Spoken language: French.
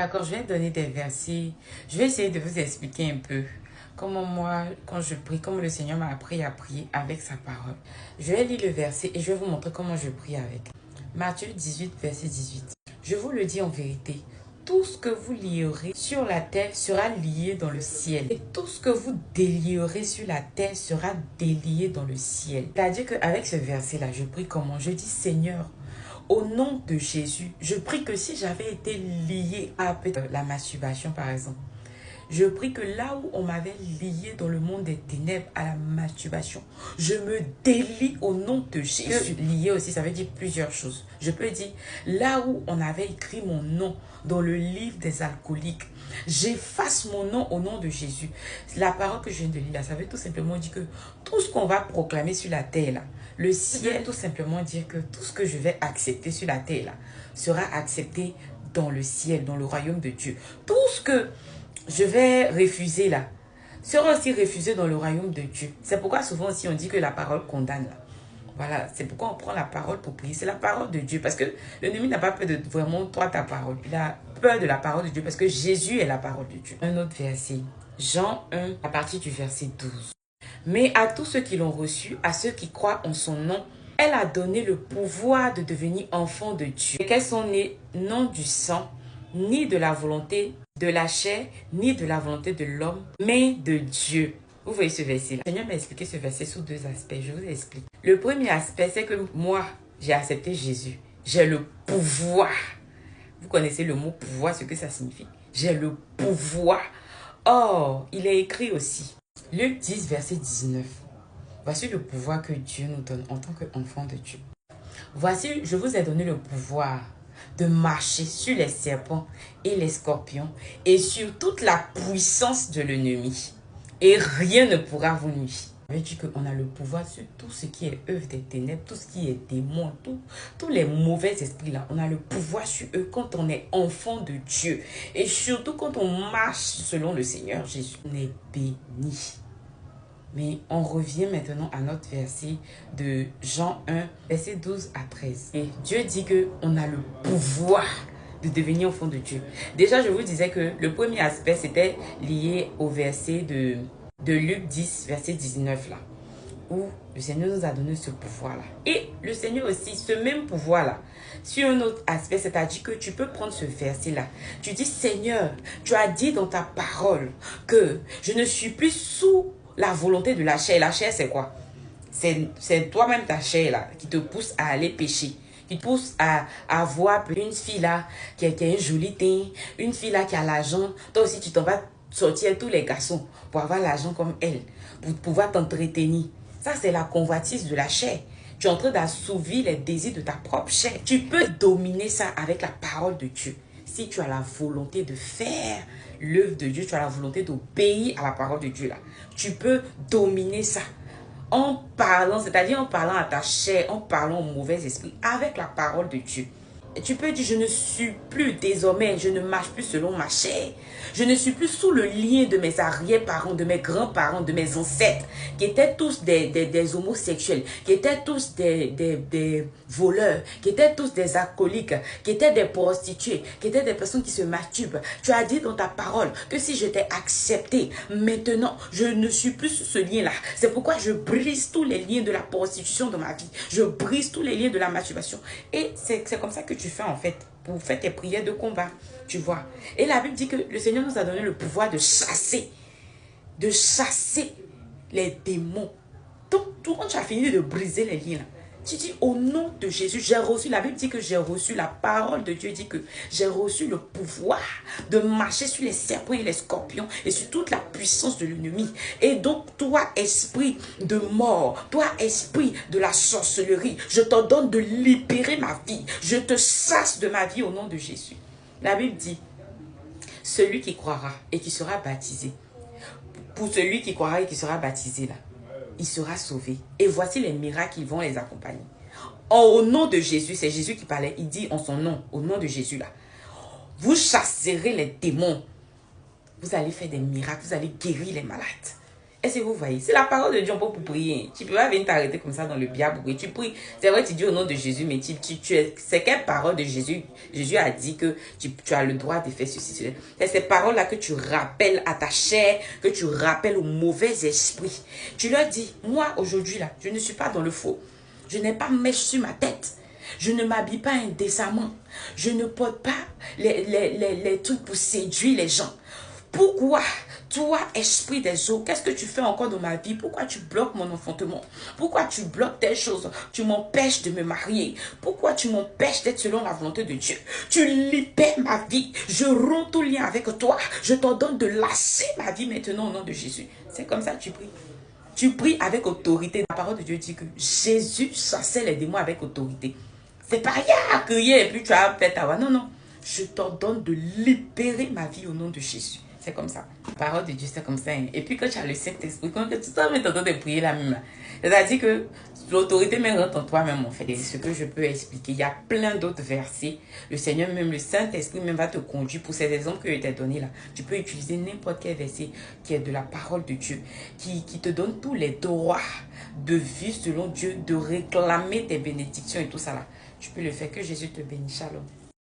D'accord, je vais donner des versets. Je vais essayer de vous expliquer un peu comment moi, quand je prie, comment le Seigneur m'a appris à prier avec sa parole. Je vais lire le verset et je vais vous montrer comment je prie avec. Matthieu 18, verset 18. Je vous le dis en vérité, tout ce que vous lierez sur la terre sera lié dans le ciel. Et tout ce que vous délierez sur la terre sera délié dans le ciel. C'est-à-dire qu'avec ce verset-là, je prie comment? Je dis, Seigneur, au nom de Jésus, je prie que si j'avais été lié à la masturbation par exemple, je prie que là où on m'avait lié dans le monde des ténèbres à la masturbation, je me délie au nom de Jésus. Lié aussi, ça veut dire plusieurs choses. Je peux dire, là où on avait écrit mon nom dans le livre des alcooliques, j'efface mon nom au nom de Jésus. La parole que je viens de lire là, ça veut tout simplement dire que tout ce qu'on va proclamer sur la terre là, le ciel tout simplement dire que tout ce que je vais accepter sur la terre là, sera accepté dans le ciel, dans le royaume de Dieu. Tout ce que je vais refuser là, sera aussi refusé dans le royaume de Dieu. C'est pourquoi souvent aussi on dit que la parole condamne là. Voilà, c'est pourquoi on prend la parole pour prier. C'est la parole de Dieu. Parce que l'ennemi n'a pas peur de vraiment toi, ta parole. Il a peur de la parole de Dieu parce que Jésus est la parole de Dieu. Un autre verset. Jean 1, à partir du verset 12. Mais à tous ceux qui l'ont reçu, à ceux qui croient en son nom, elle a donné le pouvoir de devenir enfants de Dieu. Et qu'elles sont nées non du sang, ni de la volonté de la chair, ni de la volonté de l'homme, mais de Dieu. Vous voyez ce verset-là. Le Seigneur m'a expliqué ce verset sous deux aspects. Je vous explique. Le premier aspect, c'est que moi, j'ai accepté Jésus. J'ai le pouvoir. Vous connaissez le mot pouvoir, ce que ça signifie. J'ai le pouvoir. Or, il est écrit aussi. Luc 10, verset 19. Voici le pouvoir que Dieu nous donne en tant qu'enfants de Dieu. Voici, je vous ai donné le pouvoir de marcher sur les serpents et les scorpions et sur toute la puissance de l'ennemi. Et rien ne pourra vous nuire. Ça veut dire qu'on a le pouvoir sur tout ce qui est œuvre des ténèbres, tout ce qui est démons, tous les mauvais esprits là. On a le pouvoir sur eux quand on est enfant de Dieu. Et surtout quand on marche selon le Seigneur Jésus. On est béni. Mais on revient maintenant à notre verset de Jean 1, verset 12 à 13. Et Dieu dit qu'on a le pouvoir de devenir enfant de Dieu. Déjà, je vous disais que le premier aspect, c'était lié au verset de Luc 10, verset 19 là, où le Seigneur nous a donné ce pouvoir-là. Et le Seigneur aussi, ce même pouvoir-là, sur un autre aspect, c'est-à-dire que tu peux prendre ce verset-là. Tu dis, Seigneur, tu as dit dans ta parole que je ne suis plus sous la volonté de la chair. La chair, c'est quoi? C'est toi-même ta chair là qui te pousse à aller pécher. Qui te pousse à voir une fille là qui a un joli teint, une fille là qui a l'argent. Toi aussi, tu t'en vas sortir tous les garçons pour avoir l'argent comme elle, pour pouvoir t'entretenir. Ça, c'est la convoitise de la chair. Tu es en train d'assouvir les désirs de ta propre chair. Tu peux dominer ça avec la parole de Dieu. Si tu as la volonté de faire l'œuvre de Dieu, tu as la volonté d'obéir à la parole de Dieu là, tu peux dominer ça en parlant, c'est-à-dire en parlant à ta chair, en parlant au mauvais esprit avec la parole de Dieu. Et tu peux dire, je ne suis plus désormais, je ne marche plus selon ma chair. Je ne suis plus sous le lien de mes arrière-parents, de mes grands-parents, de mes ancêtres, qui étaient tous des homosexuels, qui étaient tous des voleurs, qui étaient tous des alcooliques, qui étaient des prostituées, qui étaient des personnes qui se masturbent. Tu as dit dans ta parole que si je t'ai accepté, maintenant, je ne suis plus sous ce lien-là. C'est pourquoi je brise tous les liens de la prostitution dans ma vie. Je brise tous les liens de la masturbation. Et c'est comme ça que tu fais en fait, pour faire tes prières de combat, tu vois. Et la Bible dit que le Seigneur nous a donné le pouvoir de chasser les démons. Donc, quand tu as fini de briser les liens, tu dis au nom de Jésus, j'ai reçu, la Bible dit que j'ai reçu, la parole de Dieu dit que j'ai reçu le pouvoir de marcher sur les serpents et les scorpions et sur toute la puissance de l'ennemi. Et donc, toi, esprit de mort, toi, esprit de la sorcellerie, je t'ordonne de libérer ma vie. Je te chasse de ma vie au nom de Jésus. La Bible dit, celui qui croira et qui sera baptisé, pour celui qui croira et qui sera baptisé là, il sera sauvé. Et voici les miracles qui vont les accompagner. Au nom de Jésus, c'est Jésus qui parlait. Il dit en son nom, au nom de Jésus là, vous chasserez les démons. Vous allez faire des miracles, vous allez guérir les malades. Est-ce que vous voyez? C'est la parole de Dieu pour prier. Tu ne peux pas venir t'arrêter comme ça dans le biais pour prier. Tu pries. C'est vrai, tu dis au nom de Jésus, mais c'est quelle parole de Jésus? Jésus a dit que tu as le droit de faire ceci. C'est ces paroles-là que tu rappelles à ta chair, que tu rappelles au mauvais esprit. Tu leur dis, moi aujourd'hui là, je ne suis pas dans le faux. Je n'ai pas mèche sur ma tête. Je ne m'habille pas indécemment. Je ne porte pas les trucs pour séduire les gens. Pourquoi, toi, esprit des eaux, qu'est-ce que tu fais encore dans ma vie? Pourquoi tu bloques mon enfantement? Pourquoi tu bloques des choses? Tu m'empêches de me marier. Pourquoi tu m'empêches d'être selon la volonté de Dieu? Tu libères ma vie. Je romps tout lien avec toi. Je t'ordonne de lasser ma vie maintenant au nom de Jésus. C'est comme ça que tu pries. Tu pries avec autorité. La parole de Dieu dit que Jésus chassait les démons avec autorité. C'est pas rien à crier et puis tu as fait ta voix. Non, non. Je t'ordonne de libérer ma vie au nom de Jésus. C'est comme ça. La parole de Dieu, c'est comme ça. Et puis quand tu as le Saint-Esprit, quand tu es en train de prier la même, c'est-à-dire que l'autorité me rentre en toi-même, en fait. Et c'est ce que je peux expliquer. Il y a plein d'autres versets. Le Seigneur, même le Saint-Esprit, même va te conduire pour ces exemples que je t'ai donnés là. Tu peux utiliser n'importe quel verset qui est de la parole de Dieu, qui te donne tous les droits de vivre selon Dieu, de réclamer tes bénédictions et tout ça là. Tu peux le faire. Que Jésus te bénisse. Shalom.